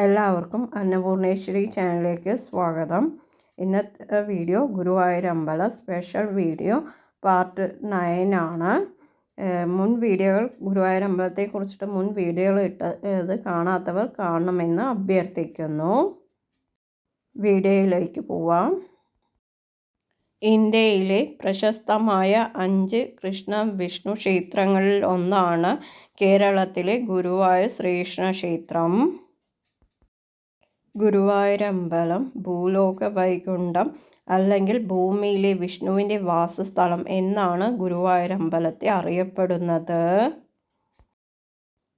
എല്ലാവർക്കും അന്നപൂർണേശ്വരി ചാനലിലേക്ക് സ്വാഗതം. ഇന്നത്തെ വീഡിയോ ഗുരുവായൂരമ്പല സ്പെഷ്യൽ വീഡിയോ പാർട്ട് 9 ആണ്. മുൻ വീഡിയോകൾ ഗുരുവായൂരമ്പലത്തെക്കുറിച്ചിട്ട് മുൻ വീഡിയോകൾ ഇത് കാണാത്തവർ കാണണമെന്ന് അഭ്യർത്ഥിക്കുന്നു. വീഡിയോയിലേക്ക് പോവാം. ഇന്ത്യയിലെ പ്രശസ്തമായ 5 കൃഷ്ണ വിഷ്ണു ക്ഷേത്രങ്ങളിൽ ഒന്നാണ് കേരളത്തിലെ ഗുരുവായൂർ ശ്രീകൃഷ്ണ ക്ഷേത്രം. ഗുരുവായൂരമ്പലം ഭൂലോക വൈകുണ്ഠം അല്ലെങ്കിൽ ഭൂമിയിലെ വിഷ്ണുവിൻ്റെ വാസസ്ഥലം എന്നാണ് ഗുരുവായൂരമ്പലത്തെ അറിയപ്പെടുന്നത്.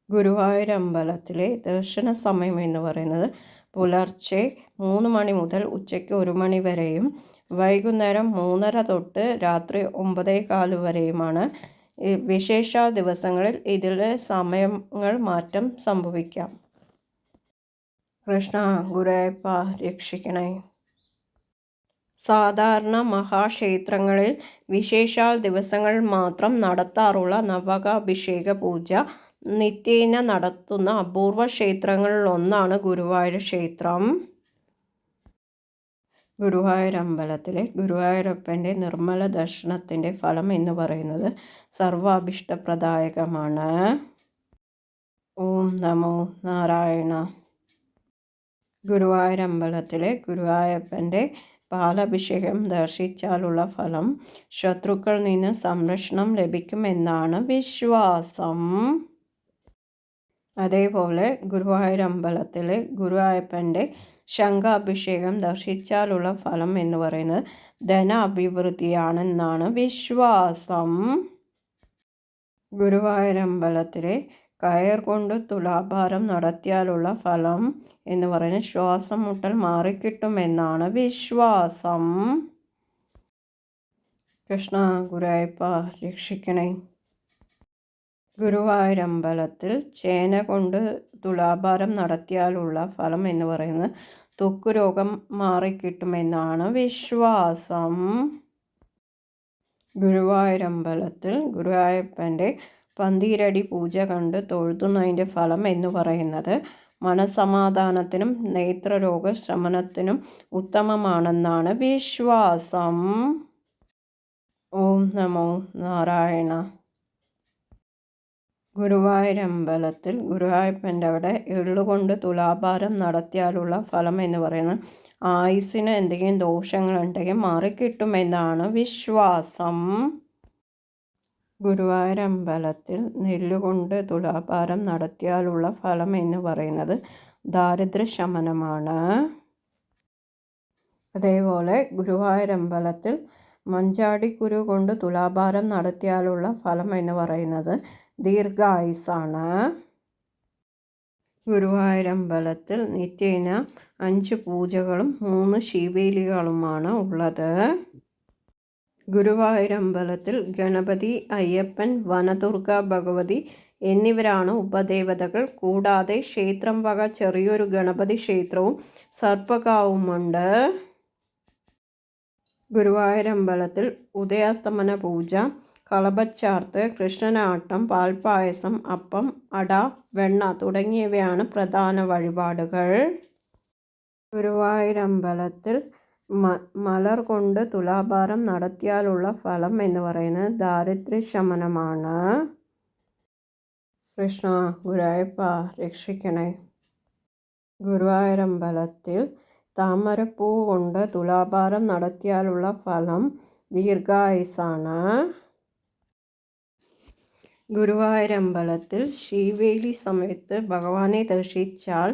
ഗുരുവായൂരമ്പലത്തിലെ ദർശന സമയം എന്ന് പറയുന്നത് പുലർച്ചെ 3 മണി മുതൽ ഉച്ചയ്ക്ക് 1 മണി വരെയും വൈകുന്നേരം 3:30 തൊട്ട് രാത്രി 9:15 വരെയുമാണ്. വിശേഷ ദിവസങ്ങളിൽ ഇതിലെ സമയങ്ങൾ മാറ്റം സംഭവിക്കാം. കൃഷ്ണ ഗുരുവായൂരപ്പ രക്ഷിക്കണേ. സാധാരണ മഹാക്ഷേത്രങ്ങളിൽ വിശേഷാൽ ദിവസങ്ങളിൽ മാത്രം നടത്താറുള്ള നവകാഭിഷേക പൂജ നിത്യേന നടത്തുന്ന അപൂർവ ക്ഷേത്രങ്ങളിൽ ഒന്നാണ് ഗുരുവായൂർ ക്ഷേത്രം. ഗുരുവായൂരമ്പലത്തിലെ ഗുരുവായൂരപ്പൻ്റെ നിർമ്മല ദർശനത്തിൻ്റെ ഫലം എന്ന് പറയുന്നത് സർവാഭിഷ്ടപ്രദായകമാണ്. ഓം നമോ നാരായണ. ഗുരുവായൂരമ്പലത്തിലെ ഗുരുവായൂരപ്പൻ്റെ പാലഭിഷേകം ദർശിച്ചാലുള്ള ഫലം ശത്രുക്കളിൽ നിന്ന് സംരക്ഷണം ലഭിക്കുമെന്നാണ് വിശ്വാസം. അതേപോലെ ഗുരുവായൂരമ്പലത്തിലെ ഗുരുവായൂരപ്പൻ്റെ ശംഖാഭിഷേകം ദർശിച്ചാലുള്ള ഫലം എന്ന് പറയുന്നത് ധന അഭിവൃദ്ധിയാണെന്നാണ് വിശ്വാസം. ഗുരുവായൂരമ്പലത്തിലെ കയർ കൊണ്ട് തുലാഭാരം നടത്തിയാലുള്ള ഫലം എന്ന് പറയുന്നത് ശ്വാസം മുട്ടൽ മാറിക്കിട്ടുമെന്നാണ് വിശ്വാസം. കൃഷ്ണ ഗുരുവായൂരപ്പ രക്ഷിക്കണേ. ഗുരുവായൂരമ്പലത്തിൽ ചേന കൊണ്ട് തുലാഭാരം നടത്തിയാലുള്ള ഫലം എന്ന് പറയുന്നത് ത്വക്ക് രോഗം മാറിക്കിട്ടുമെന്നാണ് വിശ്വാസം. ഗുരുവായൂരമ്പലത്തിൽ ഗുരുവായൂരപ്പൻ്റെ പന്തീരടി പൂജ കണ്ട് തൊഴുതുന്നതിൻ്റെ ഫലം എന്ന് പറയുന്നത് മനസമാധാനത്തിനും നേത്രരോഗ ശമനത്തിനും ഉത്തമമാണെന്നാണ് വിശ്വാസം. ഓം നമോ നാരായണ. ഗുരുവായൂരമ്പലത്തിൽ ഗുരുവായൂരപ്പൻ്റെ അവിടെ എള്ളുകൊണ്ട് തുലാഭാരം നടത്തിയാലുള്ള ഫലം എന്ന് പറയുന്നത് ആയുസ്സിന് എന്തെങ്കിലും ദോഷങ്ങളുണ്ടെങ്കിൽ മാറിക്കിട്ടുമെന്നാണ് വിശ്വാസം. ഗുരുവായൂരമ്പലത്തിൽ നെല്ലുകൊണ്ട് തുലാഭാരം നടത്തിയാലുള്ള ഫലം എന്ന് പറയുന്നത് ദാരിദ്ര്യശമനമാണ്. അതേപോലെ ഗുരുവായൂരമ്പലത്തിൽ മഞ്ചാടിക്കുരു കൊണ്ട് തുലാഭാരം നടത്തിയാലുള്ള ഫലം എന്ന് പറയുന്നത് ദീർഘായുസ്സാണ്. ഗുരുവായൂരമ്പലത്തിൽ നിത്യേന 5 പൂജകളും 3 ശീവേലികളുമാണ് ഉള്ളത്. ഗുരുവായൂരമ്പലത്തിൽ ഗണപതി, അയ്യപ്പൻ, വനദുർഗ ഭഗവതി എന്നിവരാണ് ഉപദേവതകൾ. കൂടാതെ ക്ഷേത്രം വക ചെറിയൊരു ഗണപതി ക്ഷേത്രവും സർപ്പകാവുമുണ്ട്. ഗുരുവായൂരമ്പലത്തിൽ ഉദയാസ്തമന പൂജ, കളഭച്ചാർത്ത്, കൃഷ്ണനാട്ടം, പാൽപ്പായസം, അപ്പം, അട, വെണ്ണ തുടങ്ങിയവയാണ് പ്രധാന വഴിപാടുകൾ. ഗുരുവായൂരമ്പലത്തിൽ മലർ കൊണ്ട് തുലാഭാരം നടത്തിയാലുള്ള ഫലം എന്ന് പറയുന്നത് ദാരിദ്ര്യശമനമാണ്. കൃഷ്ണ ഗുരുവായൂരപ്പ രക്ഷിക്കണേ. ഗുരുവായൂരമ്പലത്തിൽ താമരപ്പൂ കൊണ്ട് തുലാഭാരം നടത്തിയാലുള്ള ഫലം ദീർഘായുസ്സാണ്. ഗുരുവായൂരമ്പലത്തിൽ ശീവേലി സമയത്ത് ഭഗവാനെ ദർശിച്ചാൽ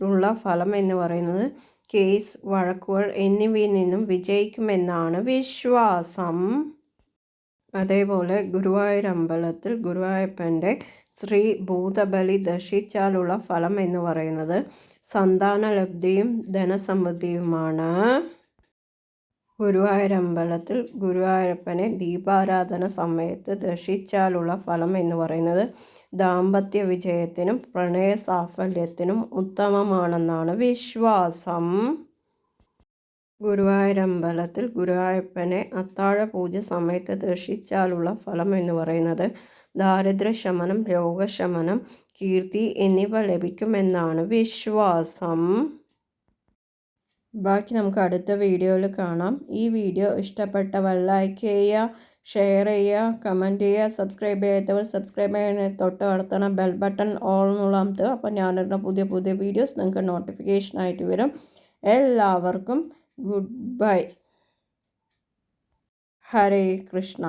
ഉള്ള ഫലം എന്ന് പറയുന്നത് കേസ്, വഴക്കുകൾ എന്നിവയിൽ നിന്നും വിജയിക്കുമെന്നാണ് വിശ്വാസം. അതേപോലെ ഗുരുവായൂരമ്പലത്തിൽ ഗുരുവായൂരപ്പൻ്റെ ശ്രീ ഭൂതബലി ദർശിച്ചാലുള്ള ഫലം എന്ന് പറയുന്നത് സന്താനലബ്ധിയും ധനസമൃദ്ധിയുമാണ്. ഗുരുവായൂരമ്പലത്തിൽ ഗുരുവായൂരപ്പനെ ദീപാരാധന സമയത്ത് ദർശിച്ചാലുള്ള ഫലം എന്ന് പറയുന്നത് ദാമ്പത്യ വിജയത്തിനും പ്രണയ സാഫല്യത്തിനും ഉത്തമമാണെന്നാണ് വിശ്വാസം. ഗുരുവായൂരമ്പലത്തിൽ ഗുരുവായൂരപ്പനെ അത്താഴ പൂജ സമയത്ത് ദർശിച്ചാലുള്ള ഫലം എന്ന് പറയുന്നത് ദാരിദ്ര്യശമനം, രോഗശമനം, കീർത്തി എന്നിവ ലഭിക്കുമെന്നാണ് വിശ്വാസം. ബാക്കി നമുക്ക് അടുത്ത വീഡിയോയിൽ കാണാം. ഈ വീഡിയോ ഇഷ്ടപ്പെട്ടവർ ലൈക്ക് ചെയ്യുക, ഷെയർ ചെയ്യുക, കമൻറ്റ് ചെയ്യുക. സബ്സ്ക്രൈബ് ചെയ്യാത്തവർ സബ്സ്ക്രൈബ് ചെയ്യാൻ തൊട്ട് അടുത്തുള്ള ബെൽ ബട്ടൺ ഓൾ എന്നുള്ള അമർത്തുക. അപ്പോൾ ഞാനിടുന്ന പുതിയ പുതിയ വീഡിയോസ് നിങ്ങൾക്ക് നോട്ടിഫിക്കേഷനായിട്ട് വരും. എല്ലാവർക്കും ഗുഡ് ബൈ. ഹരേ കൃഷ്ണ.